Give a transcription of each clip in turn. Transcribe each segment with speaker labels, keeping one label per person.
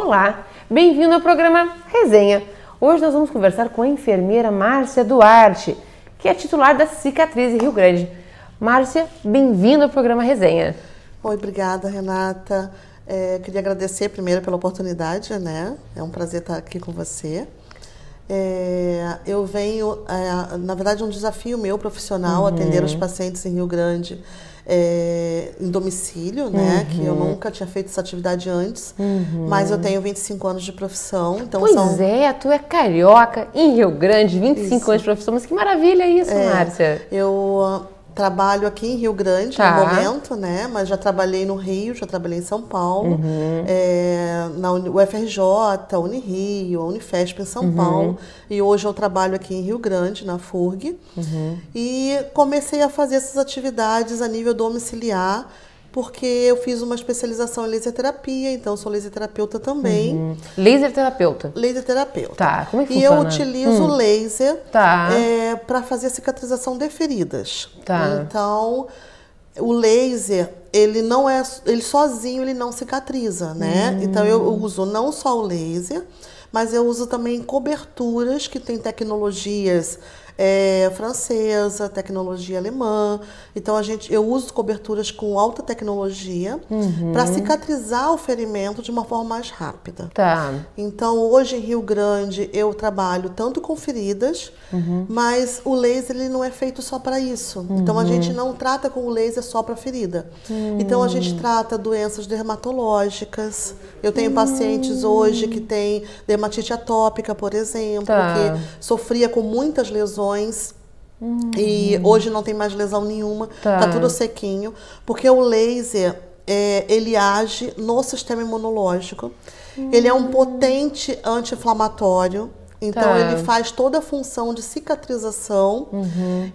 Speaker 1: Olá, bem-vindo ao programa Resenha. Hoje nós vamos conversar com a enfermeira Márcia Duarte, que é titular da Cicatriz Rio Grande. Márcia, bem-vinda ao programa Resenha.
Speaker 2: Oi, obrigada, Renata. Queria agradecer primeiro pela oportunidade, né? É um prazer estar aqui com você. Eu venho, na verdade, um desafio meu profissional, atender os pacientes em Rio Grande em domicílio, né? Que eu nunca tinha feito essa atividade antes, mas eu tenho 25 anos de profissão. Então
Speaker 1: tu é carioca, em Rio Grande, 25 anos de profissão, mas que maravilha isso, Márcia.
Speaker 2: Eu trabalho aqui em Rio Grande no momento, né? Mas já trabalhei no Rio, já trabalhei em São Paulo, na UFRJ, Unirio, Unifesp em São Paulo. E hoje eu trabalho aqui em Rio Grande, na FURG. E comecei a fazer essas atividades a nível domiciliar, porque eu fiz uma especialização em laser terapia, então sou laser terapeuta também.
Speaker 1: Laser terapeuta?
Speaker 2: Laser terapeuta.
Speaker 1: Tá, como é que
Speaker 2: funciona? E eu utilizo laser para fazer a cicatrização de feridas. Então, o laser, ele sozinho ele não cicatriza, né? Então eu uso não só o laser, mas eu uso também coberturas que têm tecnologias francesa, tecnologia alemã. Então eu uso coberturas com alta tecnologia para cicatrizar o ferimento de uma forma mais rápida. Então hoje em Rio Grande eu trabalho tanto com feridas, mas o laser ele não é feito só para isso. Então a gente não trata com o laser só para ferida. Então a gente trata doenças dermatológicas. Eu tenho pacientes hoje que têm dermatite atópica, por exemplo, que sofria com muitas lesões. E hoje não tem mais lesão nenhuma, tá tudo sequinho, porque o laser ele age no sistema imunológico, ele é um potente anti-inflamatório, então ele faz toda a função de cicatrização.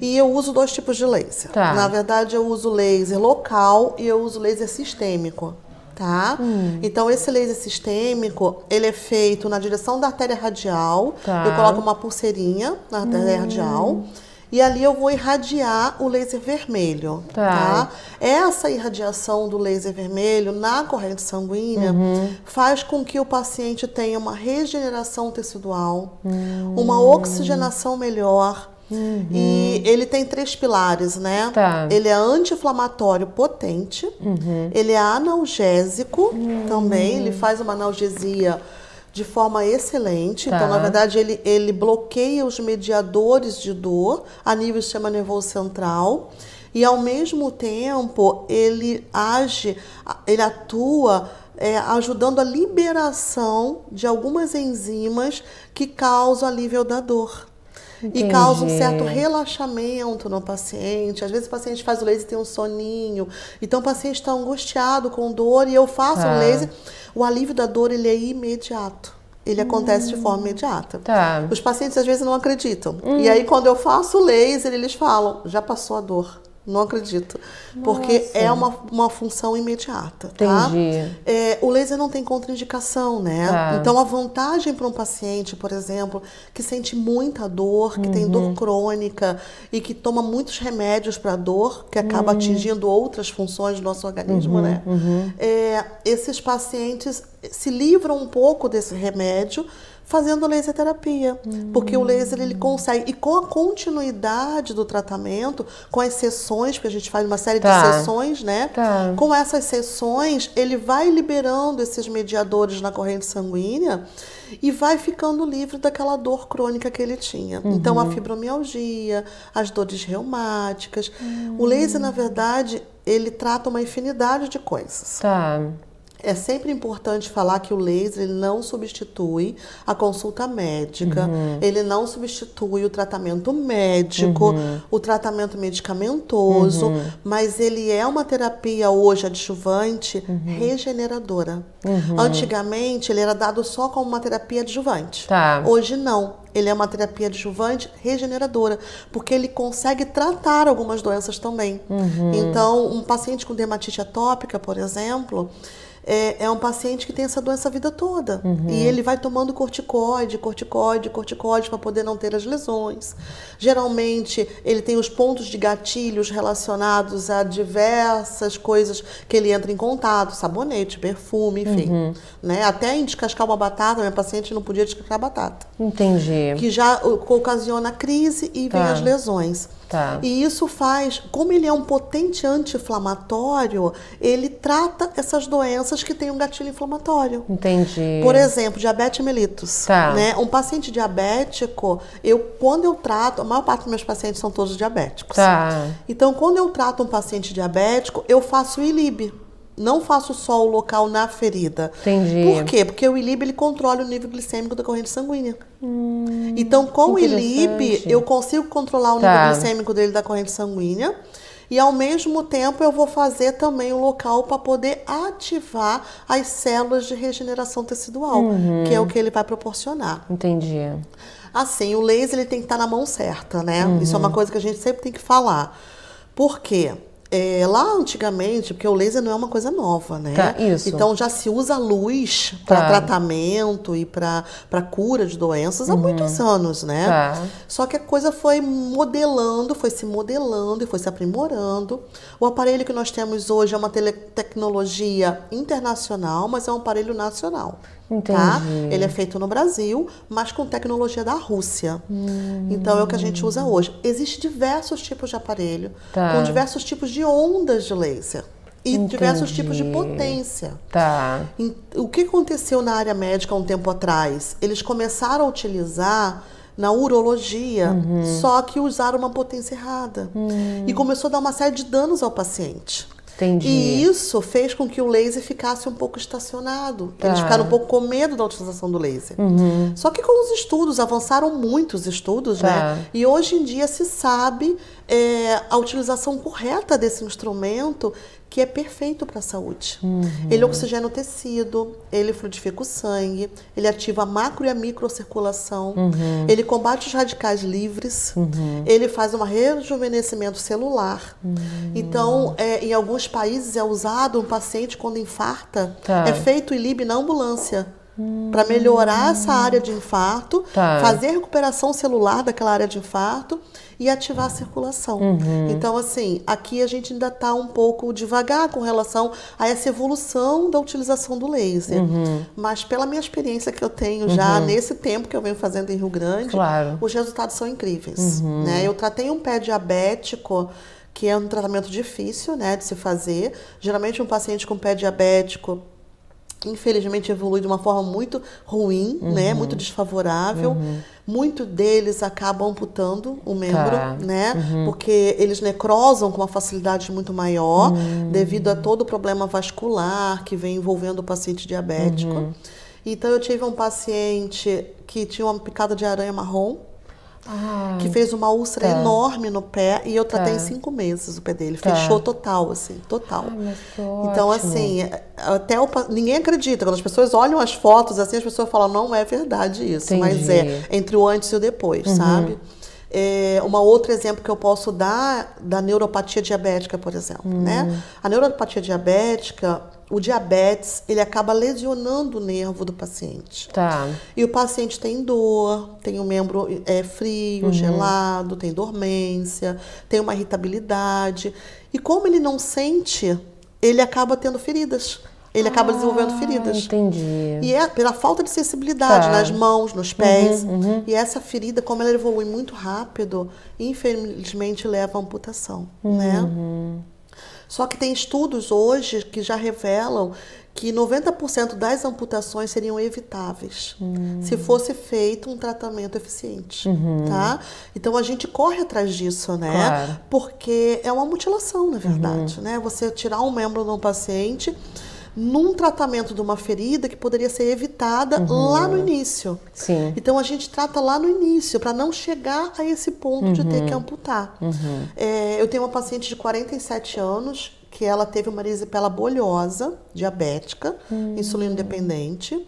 Speaker 2: E eu uso dois tipos de laser. Na verdade eu uso laser local e eu uso laser sistêmico. Então esse laser sistêmico, ele é feito na direção da artéria radial. Eu coloco uma pulseirinha na artéria radial e ali eu vou irradiar o laser vermelho. Essa irradiação do laser vermelho na corrente sanguínea faz com que o paciente tenha uma regeneração tecidual, uma oxigenação melhor. E ele tem 3 pilares, né? Ele é anti-inflamatório potente, ele é analgésico também, ele faz uma analgesia de forma excelente. Então, na verdade, ele bloqueia os mediadores de dor a nível do sistema nervoso central e, ao mesmo tempo, ele atua ajudando a liberação de algumas enzimas que causam alívio da dor. E causa um certo relaxamento no paciente. Às vezes o paciente faz o laser e tem um soninho. Então o paciente está angustiado com dor e eu faço o laser. O alívio da dor ele é imediato. Ele acontece de forma imediata. Os pacientes às vezes não acreditam. E aí quando eu faço o laser, eles falam, já passou a dor. Não acredito. Porque é uma função imediata. O laser não tem contraindicação, né? Então a vantagem para um paciente, por exemplo, que sente muita dor, que tem dor crônica e que toma muitos remédios para dor, que acaba atingindo outras funções do nosso organismo, né? Esses pacientes se livram um pouco desse remédio fazendo laser terapia, porque o laser ele consegue, e com a continuidade do tratamento, com as sessões, porque a gente faz uma série de sessões, né? Com essas sessões, ele vai liberando esses mediadores na corrente sanguínea e vai ficando livre daquela dor crônica que ele tinha. Então, a fibromialgia, as dores reumáticas. O laser, na verdade, ele trata uma infinidade de coisas. É sempre importante falar que o laser ele não substitui a consulta médica, ele não substitui o tratamento médico, o tratamento medicamentoso, mas ele é uma terapia hoje adjuvante regeneradora. Antigamente ele era dado só como uma terapia adjuvante, hoje não. Ele é uma terapia adjuvante regeneradora, porque ele consegue tratar algumas doenças também. Então, um paciente com dermatite atópica, por exemplo, é um paciente que tem essa doença a vida toda. E ele vai tomando corticoide para poder não ter as lesões. Geralmente, ele tem os pontos de gatilhos relacionados a diversas coisas que ele entra em contato, sabonete, perfume, enfim. Né? Até em descascar uma batata, minha paciente não podia descascar batata.
Speaker 1: Entendi.
Speaker 2: Que já ocasiona crise e vem as lesões. E isso faz, como ele é um potente anti-inflamatório, ele trata essas doenças que têm um gatilho inflamatório.
Speaker 1: Entendi.
Speaker 2: Por exemplo, diabetes mellitus. Né? Um paciente diabético, quando eu trato, a maior parte dos meus pacientes são todos diabéticos. Então, quando eu trato um paciente diabético, eu faço o ILIB. Não faço só o local na ferida.
Speaker 1: Entendi.
Speaker 2: Por quê? Porque o ILIB ele controla o nível glicêmico da corrente sanguínea. Então, com o ILIB, eu consigo controlar o nível glicêmico dele da corrente sanguínea. E, ao mesmo tempo, eu vou fazer também o local para poder ativar as células de regeneração tecidual, que é o que ele vai proporcionar.
Speaker 1: Entendi.
Speaker 2: Assim, o laser ele tem que estar na mão certa, né? Isso é uma coisa que a gente sempre tem que falar. Por quê? Lá antigamente, porque o laser não é uma coisa nova, né?
Speaker 1: Isso.
Speaker 2: Então já se usa luz para tratamento e para cura de doenças há muitos anos, né? Só que a coisa foi modelando, foi se modelando e foi se aprimorando. O aparelho que nós temos hoje é uma tecnologia internacional, mas é um aparelho nacional. Ele é feito no Brasil, mas com tecnologia da Rússia. Então é o que a gente usa hoje. Existem diversos tipos de aparelho, com diversos tipos de ondas de laser e diversos tipos de potência. O que aconteceu na área médica há um tempo atrás? Eles começaram a utilizar na urologia, só que usaram uma potência errada. E começou a dar uma série de danos ao paciente. E isso fez com que o laser ficasse um pouco estacionado. Eles ficaram um pouco com medo da utilização do laser. Só que com os estudos, avançaram muitos estudos, né? E hoje em dia se sabe a utilização correta desse instrumento, que é perfeito para a saúde. Ele oxigena o tecido, ele fluidifica o sangue, ele ativa a macro e a microcirculação, ele combate os radicais livres, ele faz um rejuvenescimento celular. Então, em alguns países é usado um paciente quando infarta, é feito o ILIB na ambulância, para melhorar essa área de infarto, fazer a recuperação celular daquela área de infarto e ativar a circulação. Então, assim, aqui a gente ainda está um pouco devagar com relação a essa evolução da utilização do laser. Mas pela minha experiência que eu tenho já nesse tempo que eu venho fazendo em Rio Grande, os resultados são incríveis. Né? Eu tratei um pé diabético, que é um tratamento difícil, né, de se fazer. Geralmente um paciente com pé diabético, infelizmente, evolui de uma forma muito ruim, né? Muito desfavorável. Muitos deles acabam amputando o membro, né? Porque eles necrosam com uma facilidade muito maior, devido a todo o problema vascular que vem envolvendo o paciente diabético. Então, eu tive um paciente que tinha uma picada de aranha marrom, que fez uma úlcera enorme no pé, e eu tratei em 5 meses o pé dele. Fechou total, assim, total. Então, assim, até ninguém acredita. Quando as pessoas olham as fotos, assim, as pessoas falam, não é verdade isso. Mas é entre o antes e o depois, sabe? Um outro exemplo que eu posso dar da neuropatia diabética, por exemplo, né? A neuropatia diabética, o diabetes, ele acaba lesionando o nervo do paciente. E o paciente tem dor, tem o membro frio, gelado, tem dormência, tem uma irritabilidade. E como ele não sente, ele acaba tendo feridas. Ele acaba desenvolvendo feridas. E é pela falta de sensibilidade nas mãos, nos pés. E essa ferida, como ela evolui muito rápido, infelizmente leva à amputação, né? Só que tem estudos hoje que já revelam que 90% das amputações seriam evitáveis se fosse feito um tratamento eficiente, tá? Então a gente corre atrás disso, né? Porque é uma mutilação, na verdade, né? Você tirar um membro de um paciente num tratamento de uma ferida que poderia ser evitada lá no início. Então a gente trata lá no início, para não chegar a esse ponto de ter que amputar. Eu tenho uma paciente de 47 anos, que ela teve uma erisipela bolhosa, diabética, insulino dependente,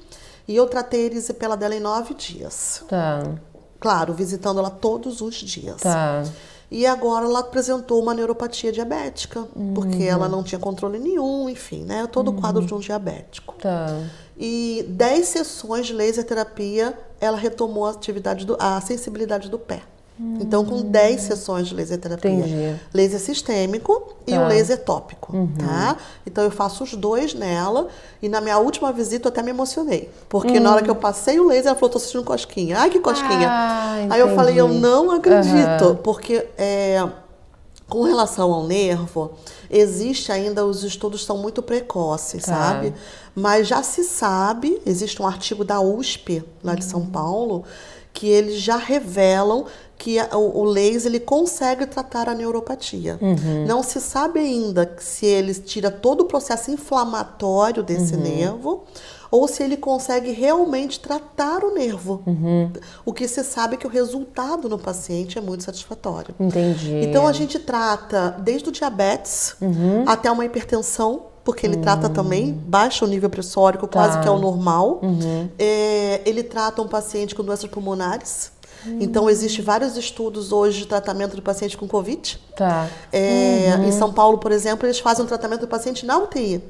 Speaker 2: e eu tratei a erisipela dela em 9 dias. Claro, visitando ela todos os dias. E agora ela apresentou uma neuropatia diabética, porque ela não tinha controle nenhum, enfim, né? Todo o quadro de um diabético.
Speaker 1: Tá.
Speaker 2: E 10 sessões de laser terapia, ela retomou a sensibilidade do pé. Então, com 10 sessões de laser terapia.
Speaker 1: Entendi.
Speaker 2: Laser sistêmico e o laser tópico, tá? Então, eu faço os dois nela. E na minha última visita, eu até me emocionei. Porque na hora que eu passei o laser, ela falou, tô sentindo cosquinha. Ai, que cosquinha. Aí eu falei, eu não acredito. Porque com relação ao nervo, existe ainda, os estudos são muito precoces, sabe? Mas já se sabe, existe um artigo da USP, lá de São Paulo, que eles já revelam que o laser ele consegue tratar a neuropatia. Não se sabe ainda se ele tira todo o processo inflamatório desse nervo ou se ele consegue realmente tratar o nervo. O que se sabe é que o resultado no paciente é muito satisfatório.
Speaker 1: Entendi.
Speaker 2: Então a gente trata desde o diabetes até uma hipertensão, porque ele trata também, baixa o nível pressórico, quase que é o normal. Ele trata um paciente com doenças pulmonares. Então, existem vários estudos hoje de tratamento do paciente com Covid. Em São Paulo, por exemplo, eles fazem um tratamento do paciente na UTI.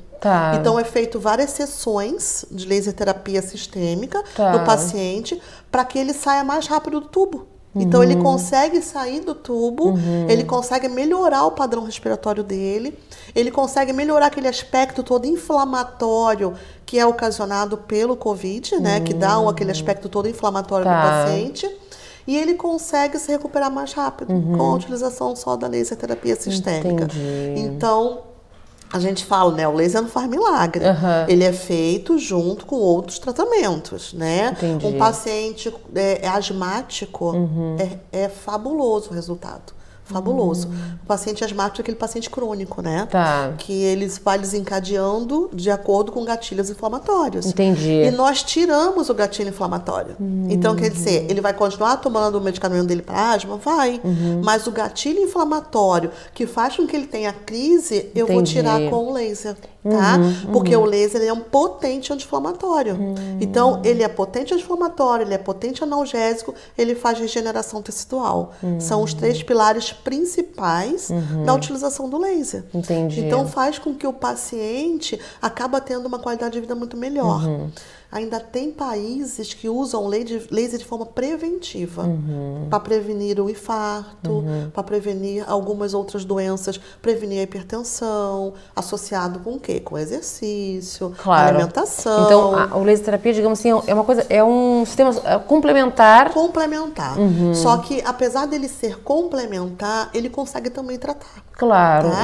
Speaker 2: Então, é feito várias sessões de laser terapia sistêmica no paciente para que ele saia mais rápido do tubo. Então, ele consegue sair do tubo, ele consegue melhorar o padrão respiratório dele, ele consegue melhorar aquele aspecto todo inflamatório que é ocasionado pelo Covid, né? Que dá aquele aspecto todo inflamatório do paciente. E ele consegue se recuperar mais rápido com a utilização só da laser terapia sistêmica. Então, a gente fala, né? O laser não faz milagre. Ele é feito junto com outros tratamentos, né? Um paciente asmático, é fabuloso o resultado. Fabuloso. O paciente asmático é aquele paciente crônico, né? Que ele vai desencadeando de acordo com gatilhos inflamatórios. E nós tiramos o gatilho inflamatório. Então, quer dizer, ele vai continuar tomando o medicamento dele para asma? Vai. Mas o gatilho inflamatório que faz com que ele tenha crise, eu vou tirar com o laser. Tá? Porque o laser ele é um potente anti-inflamatório. Então, ele é potente anti-inflamatório, ele é potente analgésico, ele faz regeneração tecidual. São os 3 pilares principais da utilização do laser. Então, faz com que o paciente acaba tendo uma qualidade de vida muito melhor. Ainda tem países que usam laser de forma preventiva, para prevenir o infarto, para prevenir algumas outras doenças, prevenir a hipertensão, associado com o quê? Com exercício, alimentação.
Speaker 1: Então, o laser terapia, digamos assim, é um sistema complementar.
Speaker 2: Complementar. Só que, apesar dele ser complementar, ele consegue também tratar.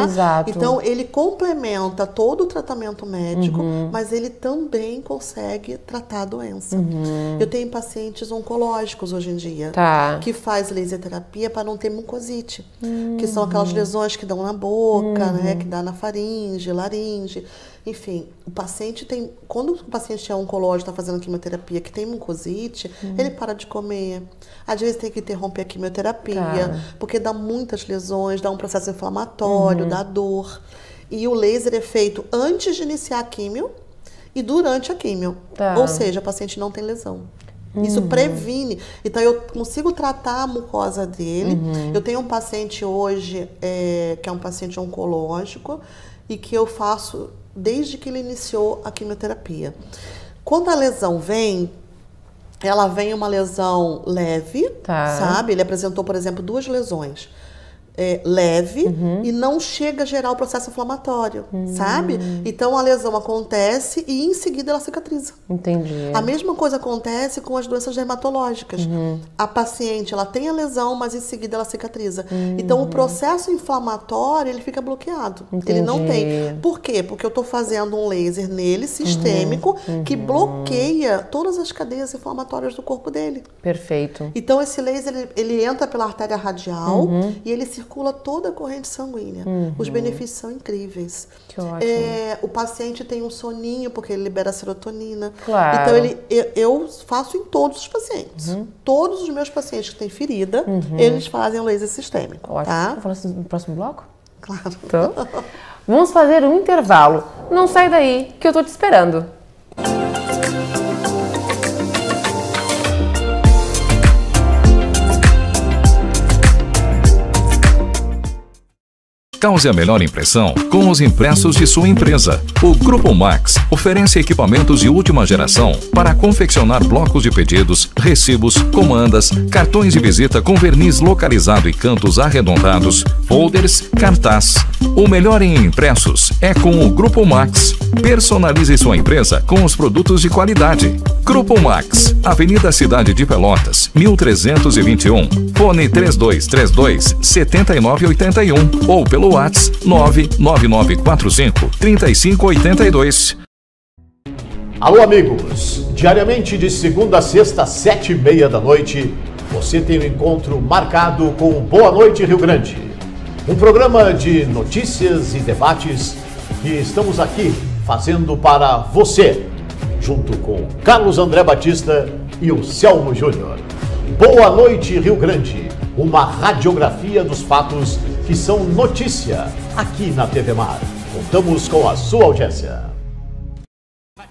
Speaker 1: Exato.
Speaker 2: Então, ele complementa todo o tratamento médico, mas ele também consegue tratar a doença. Eu tenho pacientes oncológicos hoje em dia que faz laser terapia para não ter mucosite, que são aquelas lesões que dão na boca, né, que dá na faringe, laringe. Enfim, o paciente tem... Quando o paciente é oncológico, está fazendo quimioterapia, que tem mucosite, ele para de comer. Às vezes tem que interromper a quimioterapia, porque dá muitas lesões, dá um processo inflamatório, dá dor. E o laser é feito antes de iniciar a quimio e durante a quimio. Ou seja, o paciente não tem lesão. Isso previne. Então, eu consigo tratar a mucosa dele. Eu tenho um paciente hoje, que é um paciente oncológico, e que eu faço desde que ele iniciou a quimioterapia. Quando a lesão vem, ela vem uma lesão leve, sabe? Ele apresentou, por exemplo, 2 lesões. Leve e não chega a gerar o processo inflamatório, sabe? Então, a lesão acontece e em seguida ela cicatriza. A mesma coisa acontece com as doenças dermatológicas. A paciente, ela tem a lesão, mas em seguida ela cicatriza. Então, o processo inflamatório, ele fica bloqueado. Ele não tem. Por quê? Porque eu estou fazendo um laser nele, sistêmico, que bloqueia todas as cadeias inflamatórias do corpo dele.
Speaker 1: Perfeito.
Speaker 2: Então, esse laser, ele entra pela artéria radial e ele circula toda a corrente sanguínea. Os benefícios são incríveis.
Speaker 1: Que ótimo.
Speaker 2: O paciente tem um soninho, porque ele libera serotonina. Então, eu faço em todos os pacientes. Todos os meus pacientes que têm ferida, eles fazem o laser sistêmico.
Speaker 1: Ótimo.
Speaker 2: Tá?
Speaker 1: Vamos falar no próximo bloco?
Speaker 2: Claro.
Speaker 1: Então, vamos fazer um intervalo. Não sai daí, que eu tô te esperando.
Speaker 3: Cause a melhor impressão com os impressos de sua empresa. O Grupo Max oferece equipamentos de última geração para confeccionar blocos de pedidos, recibos, comandas, cartões de visita com verniz localizado e cantos arredondados, folders, cartaz. O melhor em impressos é com o Grupo Max. Personalize sua empresa com os produtos de qualidade. Grupo Max, Avenida Cidade de Pelotas, 1321, fone 3232-7981 ou pelo WhatsApp 99945-3582.
Speaker 4: Alô, amigos! Diariamente de segunda a sexta, 7h30 da noite, você tem um encontro marcado com o Boa Noite Rio Grande. Um programa de notícias e debates que estamos aqui fazendo para você, junto com Carlos André Batista e o Selmo Júnior. Boa Noite Rio Grande, uma radiografia dos fatos que são notícia aqui na TV Mar. Contamos com a sua audiência.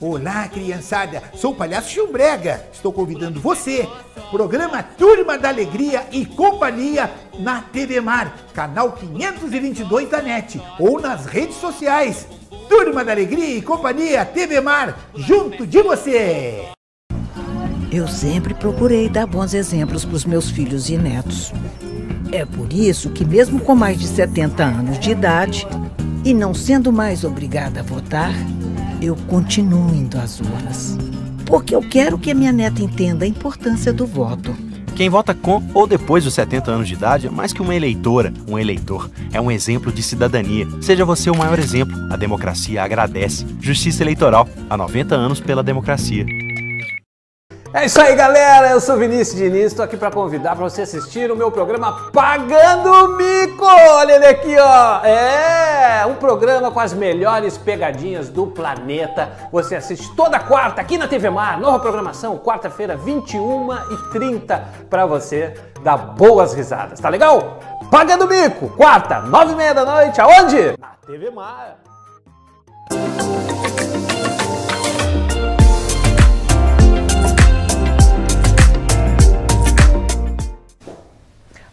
Speaker 5: Olá, criançada, sou o Palhaço Chumbrega. Estou convidando você, programa Turma da Alegria e Companhia na TV Mar, canal 522 da NET ou nas redes sociais. Turma da Alegria e Companhia TV Mar, junto de você.
Speaker 6: Eu sempre procurei dar bons exemplos para os meus filhos e netos. É por isso que, mesmo com mais de 70 anos de idade e não sendo mais obrigada a votar, eu continuo indo às urnas. Porque eu quero que a minha neta entenda a importância do voto.
Speaker 7: Quem vota com ou depois dos 70 anos de idade é mais que uma eleitora, um eleitor. É um exemplo de cidadania. Seja você o maior exemplo. A democracia agradece. Justiça Eleitoral. Há 90 anos pela democracia.
Speaker 8: É isso aí, galera, eu sou Vinícius Diniz, estou aqui para convidar para você assistir o meu programa Pagando o Mico. Olha ele aqui, ó, um programa com as melhores pegadinhas do planeta. Você assiste toda quarta aqui na TV Mar, nova programação, quarta-feira, 21h30, para você dar boas risadas, tá legal? Pagando o Mico, quarta, 9h30 da noite, aonde? Na TV Mar.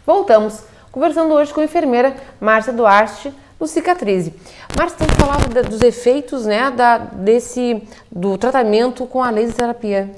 Speaker 1: Voltamos, conversando hoje com a enfermeira Márcia Duarte, do Cicatrize. Márcia, estamos falando dos efeitos, né, do tratamento com a laser terapia.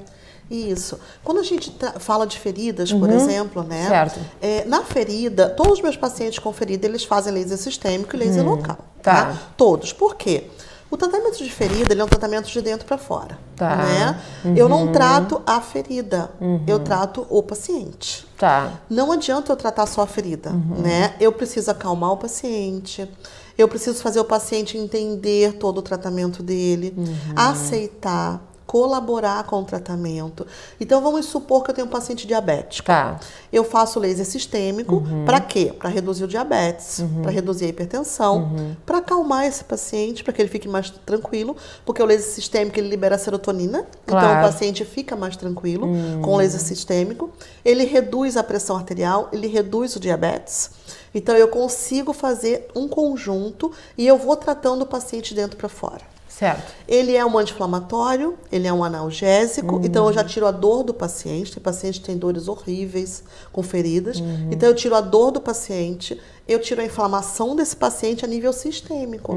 Speaker 2: Isso. Quando a gente fala de feridas, por exemplo, né?
Speaker 1: Certo.
Speaker 2: Na ferida, todos os meus pacientes com ferida, eles fazem laser sistêmico e laser local. Tá? Todos. Por quê? O tratamento de ferida, ele é um tratamento de dentro para fora. Tá. Né? Eu não trato a ferida, eu trato o paciente.
Speaker 1: Tá.
Speaker 2: Não adianta eu tratar só a ferida, né? Eu preciso acalmar o paciente, eu preciso fazer o paciente entender todo o tratamento dele, aceitar, colaborar com o tratamento. Então, vamos supor que eu tenho um paciente diabético.
Speaker 1: Tá.
Speaker 2: Eu faço laser sistêmico, para quê? Para reduzir o diabetes, para reduzir a hipertensão, para acalmar esse paciente, para que ele fique mais tranquilo, porque o laser sistêmico, ele libera serotonina, então o paciente fica mais tranquilo com o laser sistêmico. Ele reduz a pressão arterial, ele reduz o diabetes. Então, eu consigo fazer um conjunto e eu vou tratando o paciente dentro para fora.
Speaker 1: Certo.
Speaker 2: Ele é um anti-inflamatório, ele é um analgésico, então eu já tiro a dor do paciente. Tem paciente que tem dores horríveis com feridas, então eu tiro a dor do paciente, eu tiro a inflamação desse paciente a nível sistêmico.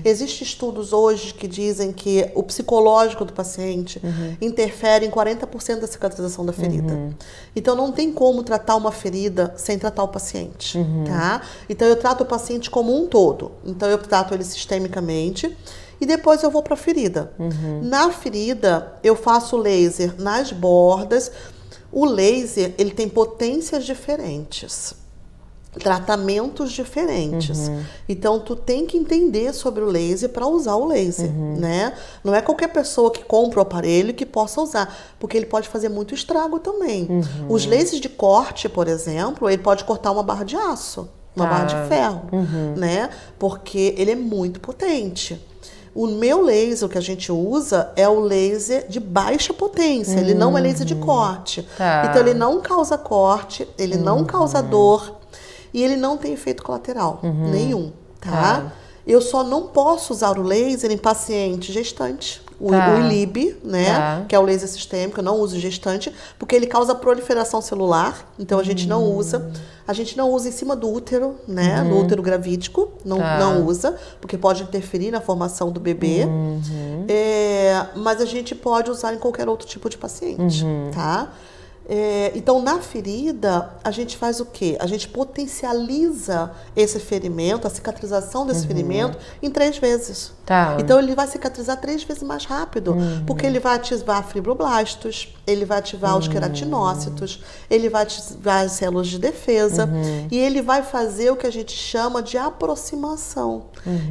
Speaker 2: Existem estudos hoje que dizem que o psicológico do paciente interfere em 40% da cicatrização da ferida. Então não tem como tratar uma ferida sem tratar o paciente, tá? Então eu trato o paciente como um todo. Então eu trato ele sistemicamente, e depois eu vou para a ferida. Na ferida, eu faço laser nas bordas. O laser, ele tem potências diferentes, tratamentos diferentes. Então, tu tem que entender sobre o laser para usar o laser, né? Não é qualquer pessoa que compra o aparelho que possa usar, porque ele pode fazer muito estrago também. Os lasers de corte, por exemplo, ele pode cortar uma barra de aço, uma barra de ferro, né? Porque ele é muito potente. O meu laser, o que a gente usa, é o laser de baixa potência. Ele não é laser de corte. Então, ele não causa corte, ele não causa dor e ele não tem efeito colateral nenhum, tá? Eu só não posso usar o laser em paciente gestante o ILIB, né? Que é o laser sistêmico, eu não uso gestante, porque ele causa proliferação celular, então a gente não usa. A gente não usa em cima do útero, né? No útero gravídico, não usa, porque pode interferir na formação do bebê. Mas a gente pode usar em qualquer outro tipo de paciente, tá? Então, na ferida, a gente faz o quê? A gente potencializa esse ferimento, a cicatrização desse ferimento, em 3 vezes. Então, ele vai cicatrizar 3 vezes mais rápido, porque ele vai ativar fibroblastos, ele vai ativar os queratinócitos, ele vai ativar as células de defesa, e ele vai fazer o que a gente chama de aproximação.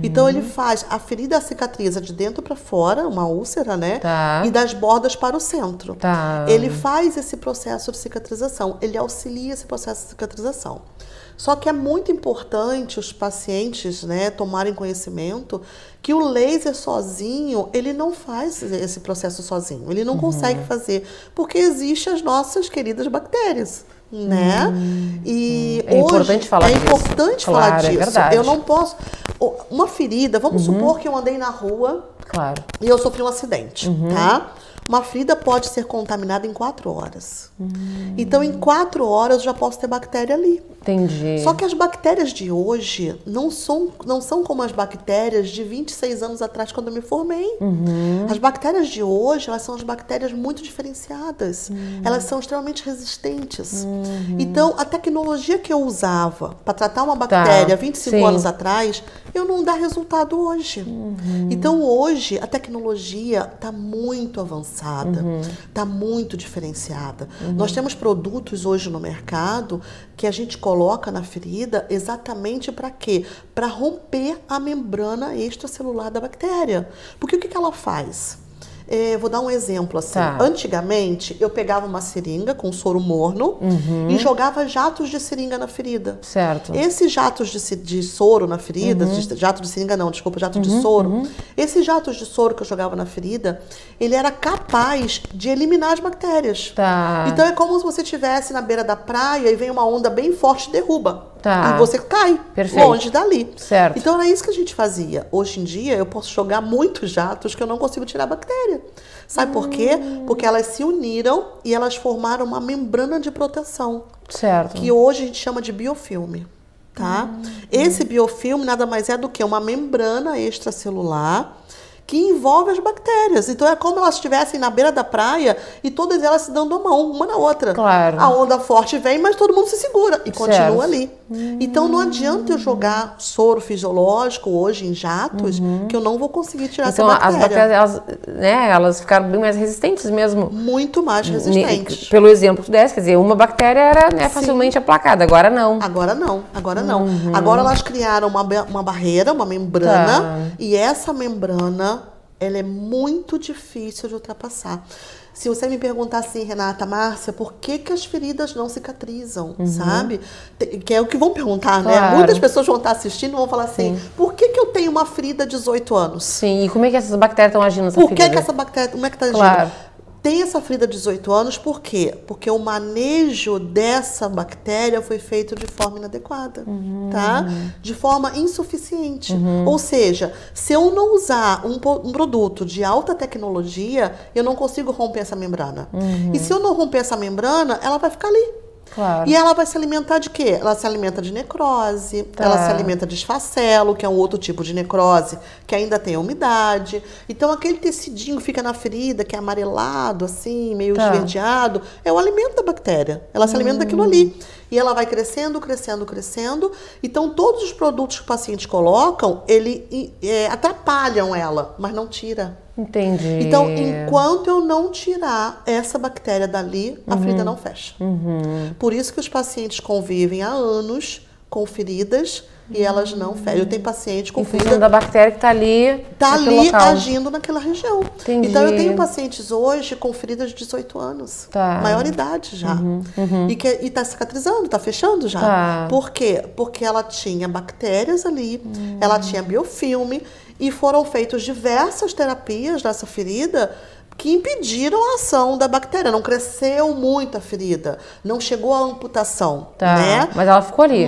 Speaker 2: Então, ele faz a ferida cicatriza de dentro para fora, uma úlcera, né? E das bordas para o centro. Ele faz esse processo de cicatrização, ele auxilia esse processo de cicatrização. Só que é muito importante os pacientes, né, tomarem conhecimento que o laser sozinho, ele não faz esse processo sozinho, ele não consegue fazer, porque existem as nossas queridas bactérias, né? E
Speaker 1: é importante falar disso.
Speaker 2: É importante falar disso. É verdade. Eu não posso... Uma ferida, vamos supor que eu andei na rua e eu sofri um acidente, tá? Uma ferida pode ser contaminada em 4 horas. Então, em 4 horas, eu já posso ter bactéria ali.
Speaker 1: Entendi.
Speaker 2: Só que as bactérias de hoje não são como as bactérias de 26 anos atrás, quando eu me formei. As bactérias de hoje, elas são as bactérias muito diferenciadas. Elas são extremamente resistentes. Então, a tecnologia que eu usava para tratar uma bactéria 25 anos atrás, eu não dá resultado hoje. Então, hoje, a tecnologia está muito avançada, está muito diferenciada. Nós temos produtos hoje no mercado que a gente coloca na ferida exatamente para quê? Para romper a membrana extracelular da bactéria. Porque o que ela faz? Vou dar um exemplo assim. Antigamente, eu pegava uma seringa com soro morno e jogava jatos de seringa na ferida.
Speaker 1: Certo.
Speaker 2: Esses jatos de soro na ferida, jato de seringa não, desculpa, jato de soro. Esses jatos de soro que eu jogava na ferida, ele era capaz de eliminar as bactérias. Então é como se você estivesse na beira da praia e vem uma onda bem forte e derruba. E você cai longe dali.
Speaker 1: Certo.
Speaker 2: Então era isso que a gente fazia. Hoje em dia eu posso jogar muitos jatos que eu não consigo tirar a bactéria. Sabe por quê? Porque elas se uniram e elas formaram uma membrana de proteção.
Speaker 1: Certo.
Speaker 2: Que hoje a gente chama de biofilme. Tá? Esse biofilme nada mais é do que uma membrana extracelular que envolve as bactérias. Então é como elas estivessem na beira da praia e todas elas se dando a mão, uma na outra.
Speaker 1: Claro.
Speaker 2: A onda forte vem, mas todo mundo se segura e continua ali. Então não adianta eu jogar soro fisiológico hoje em jatos que eu não vou conseguir tirar essa bactéria.
Speaker 1: As bactérias, elas ficaram bem mais resistentes mesmo.
Speaker 2: Muito mais resistentes.
Speaker 1: Pelo exemplo que tu desse, quer dizer, uma bactéria era facilmente aplacada, agora não.
Speaker 2: Agora não. Agora elas criaram uma barreira, uma membrana, e essa membrana ela é muito difícil de ultrapassar. Se você me perguntar assim, Renata, Márcia, por que as feridas não cicatrizam, sabe? Que é o que vão perguntar, né? Muitas pessoas vão estar assistindo e vão falar assim, por que eu tenho uma ferida de 18 anos?
Speaker 1: Sim, e como é que essas bactérias estão agindo nessa ferida?
Speaker 2: Por que essa bactéria, como é que está agindo? Tem essa ferida de 18 anos, por quê? Porque o manejo dessa bactéria foi feito de forma inadequada, tá? De forma insuficiente. Ou seja, se eu não usar um produto de alta tecnologia, eu não consigo romper essa membrana. E se eu não romper essa membrana, ela vai ficar ali.
Speaker 1: Claro.
Speaker 2: E ela vai se alimentar de quê? Ela se alimenta de necrose, ela se alimenta de esfacelo, que é um outro tipo de necrose, que ainda tem umidade. Então, aquele tecidinho que fica na ferida, que é amarelado, assim, meio esverdeado, é o alimento da bactéria. Ela se alimenta daquilo ali. E ela vai crescendo, crescendo, crescendo. Então, todos os produtos que o paciente colocam, atrapalham ela, mas não tira.
Speaker 1: Entendi.
Speaker 2: Então, enquanto eu não tirar essa bactéria dali, a ferida não fecha. Por isso que os pacientes convivem há anos com feridas e elas não fecham. Eu tenho paciente com ferida
Speaker 1: da bactéria que está ali
Speaker 2: agindo naquela região.
Speaker 1: Entendi.
Speaker 2: Então, eu tenho pacientes hoje com feridas de 18 anos. Maior idade já. E está cicatrizando, está fechando já. Por quê? Porque ela tinha bactérias ali, ela tinha biofilme, e foram feitas diversas terapias nessa ferida que impediram a ação da bactéria. Não cresceu muito a ferida, não chegou à amputação, né?
Speaker 1: Mas ela ficou ali.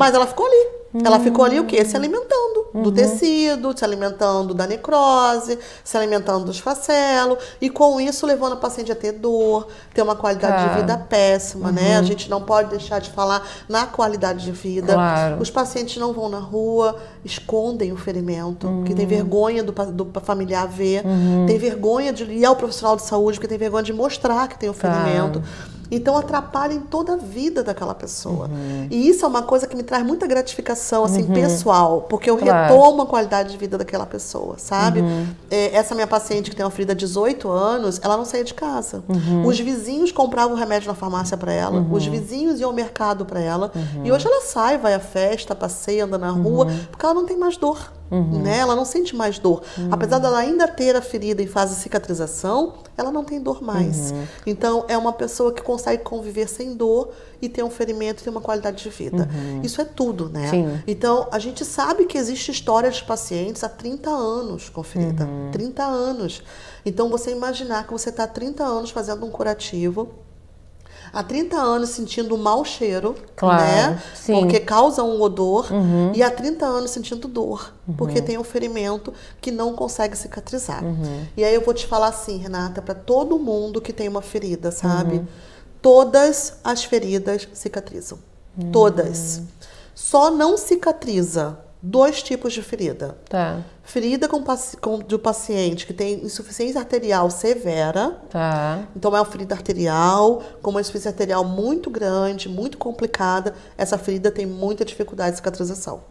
Speaker 2: Ela ficou ali o quê? Se alimentando do tecido, se alimentando da necrose, se alimentando dos facelos, e com isso levando a paciente a ter dor, ter uma qualidade de vida péssima, né? A gente não pode deixar de falar na qualidade de vida. Os pacientes não vão na rua, escondem o ferimento, porque tem vergonha do familiar ver, tem vergonha de ir ao profissional de saúde, porque tem vergonha de mostrar que tem o ferimento. Então atrapalha em toda a vida daquela pessoa. E isso é uma coisa que me traz muita gratificação, assim, pessoal, porque eu retomo a qualidade de vida daquela pessoa, sabe? Essa minha paciente que tem uma ferida de 18 anos, ela não saía de casa. Os vizinhos compravam remédio na farmácia para ela, os vizinhos iam ao mercado para ela, e hoje ela sai, vai à festa, passeia, anda na rua, porque ela não tem mais dor. Né? Ela não sente mais dor. Apesar dela ainda ter a ferida em fase de cicatrização, ela não tem dor mais. Então, é uma pessoa que consegue conviver sem dor e ter um ferimento e ter uma qualidade de vida. Isso é tudo, né? Sim. Então, a gente sabe que existe história de pacientes há 30 anos com ferida. 30 anos. Então, você imaginar que você está há 30 anos fazendo um curativo, há 30 anos sentindo um mau cheiro, né? Sim. Porque causa um odor, e há 30 anos sentindo dor, porque tem um ferimento que não consegue cicatrizar. E aí eu vou te falar assim, Renata, para todo mundo que tem uma ferida, sabe? Todas as feridas cicatrizam. Todas. Só não cicatriza 2 tipos de ferida. Ferida do paciente que tem insuficiência arterial severa. Então é uma ferida arterial, com uma insuficiência arterial muito grande, muito complicada. Essa ferida tem muita dificuldade de cicatrização.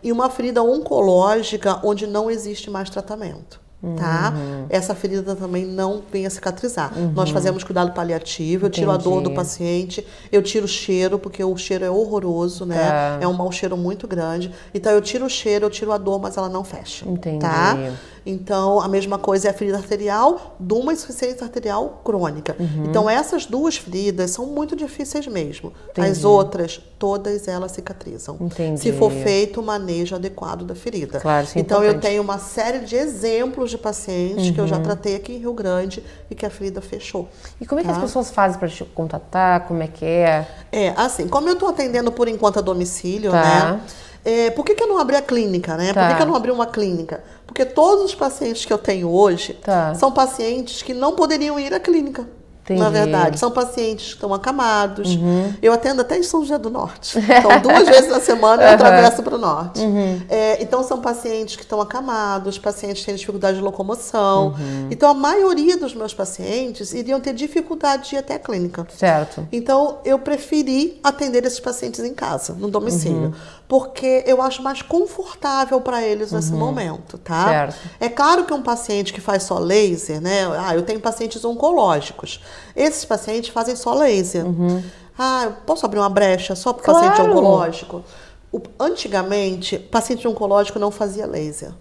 Speaker 2: E uma ferida oncológica onde não existe mais tratamento. Essa ferida também não vem a cicatrizar. Nós fazemos cuidado paliativo, eu tiro a dor do paciente, eu tiro o cheiro, porque o cheiro é horroroso, né? É um mau cheiro muito grande. Então eu tiro o cheiro, eu tiro a dor, mas ela não fecha. Então, a mesma coisa é a ferida arterial de uma insuficiência arterial crônica. Então, essas 2 feridas são muito difíceis mesmo. As outras, todas elas cicatrizam. Se for feito o manejo adequado da ferida. Então, eu tenho uma série de exemplos de pacientes que eu já tratei aqui em Rio Grande e que a ferida fechou.
Speaker 1: E como é que as pessoas fazem para te contatar? Como é que é?
Speaker 2: Assim, como eu estou atendendo por enquanto a domicílio, né? Por que eu não abri a clínica, né? Por que eu não abri uma clínica? Porque todos os pacientes que eu tenho hoje são pacientes que não poderiam ir à clínica. Na verdade, são pacientes que estão acamados. Eu atendo até em São José do Norte. Então, 2 vezes na semana eu atravesso para o norte. Então, são pacientes que estão acamados, pacientes que têm dificuldade de locomoção. Então, a maioria dos meus pacientes iriam ter dificuldade de ir até a clínica. Então, eu preferi atender esses pacientes em casa, no domicílio. Porque eu acho mais confortável para eles nesse momento, É claro que um paciente que faz só laser, né? Eu tenho pacientes oncológicos. Esses pacientes fazem só laser. Eu posso abrir uma brecha só para o paciente oncológico? Antigamente, o paciente oncológico não fazia laser,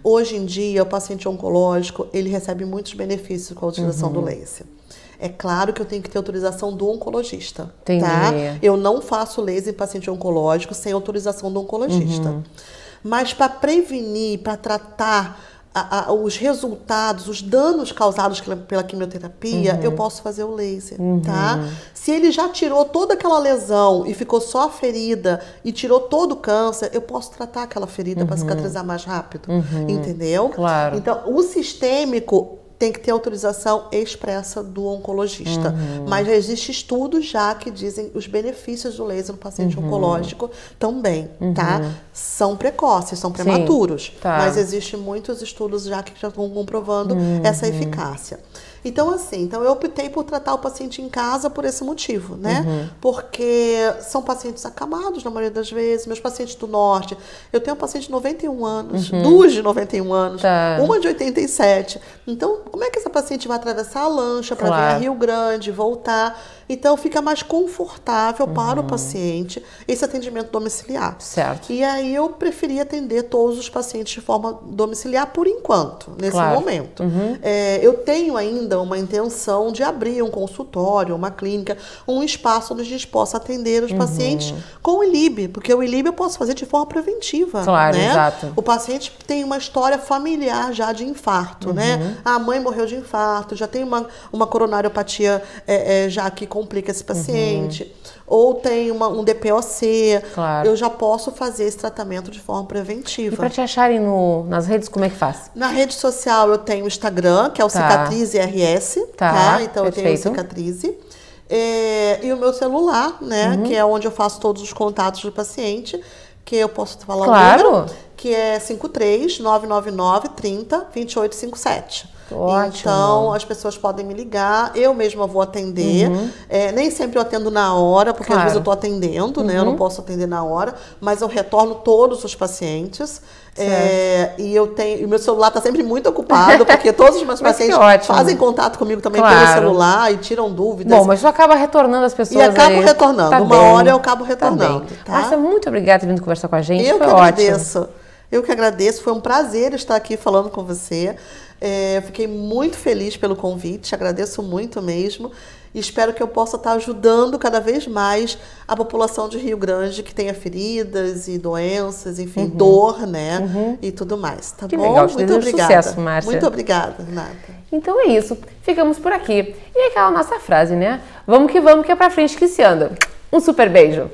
Speaker 2: Hoje em dia, o paciente oncológico, ele recebe muitos benefícios com a utilização do laser. É claro que eu tenho que ter autorização do oncologista, Eu não faço laser em paciente oncológico sem autorização do oncologista. Mas para prevenir, para tratar os resultados, os danos causados pela quimioterapia, eu posso fazer o laser, Se ele já tirou toda aquela lesão e ficou só a ferida e tirou todo o câncer, eu posso tratar aquela ferida para cicatrizar mais rápido, entendeu? Então, o sistêmico tem que ter autorização expressa do oncologista. Mas já existem estudos já que dizem os benefícios do laser no paciente oncológico também, São precoces, são prematuros, mas existem muitos estudos já que já estão comprovando essa eficácia. Então, assim, eu optei por tratar o paciente em casa por esse motivo, né? Porque são pacientes acamados, na maioria das vezes. Meus pacientes do norte, eu tenho um paciente de 91 anos, 2 de 91 anos, uma de 87. Então, como é que essa paciente vai atravessar a lancha para vir a Rio Grande, voltar? Então, fica mais confortável para o paciente esse atendimento domiciliar. E aí, eu preferi atender todos os pacientes de forma domiciliar por enquanto, nesse momento. Eu tenho ainda ainda uma intenção de abrir um consultório, uma clínica, um espaço onde a gente possa atender os pacientes com o ILIB, porque o ILIB eu posso fazer de forma preventiva.
Speaker 1: Claro,
Speaker 2: né?
Speaker 1: exato.
Speaker 2: O paciente tem uma história familiar já de infarto, né? A mãe morreu de infarto, já tem uma coronariopatia já que complica esse paciente, ou tem um DPOC,
Speaker 1: claro.
Speaker 2: Eu já posso fazer esse tratamento de forma preventiva.
Speaker 1: E para te acharem nas redes, como é que faz?
Speaker 2: Na rede social eu tenho o Instagram, que é o Cicatrize RS, tá? Então
Speaker 1: perfeito.
Speaker 2: Eu tenho o Cicatrize. E o meu celular, né? Que é onde eu faço todos os contatos do paciente, que eu posso falar
Speaker 1: claro.
Speaker 2: o número, que é 53 999 30 2857.
Speaker 1: Ótimo.
Speaker 2: Então, as pessoas podem me ligar, eu mesma vou atender. Nem sempre eu atendo na hora, porque às vezes eu estou atendendo, né? Eu não posso atender na hora, mas eu retorno todos os pacientes. E o meu celular está sempre muito ocupado, porque todos os meus pacientes fazem contato comigo também pelo celular e tiram dúvidas.
Speaker 1: Bom, mas tu acaba retornando as pessoas.
Speaker 2: E acabo retornando. Tá uma hora eu acabo retornando.
Speaker 1: Tá. Márcia, muito obrigada por ter vindo conversar com a gente.
Speaker 2: Eu
Speaker 1: Foi
Speaker 2: que agradeço.
Speaker 1: ótimo.
Speaker 2: Eu que agradeço. Foi um prazer estar aqui falando com você. Eu fiquei muito feliz pelo convite, agradeço muito mesmo. E espero que eu possa estar ajudando cada vez mais a população de Rio Grande que tenha feridas e doenças, enfim, dor, né? E tudo mais. Tá
Speaker 1: que
Speaker 2: bom?
Speaker 1: Legal,
Speaker 2: muito obrigada.
Speaker 1: Sucesso, Márcia.
Speaker 2: Muito obrigada, Renata.
Speaker 1: Então é isso. Ficamos por aqui. E aquela nossa frase, né? Vamos, que é pra frente que se anda. Um super beijo.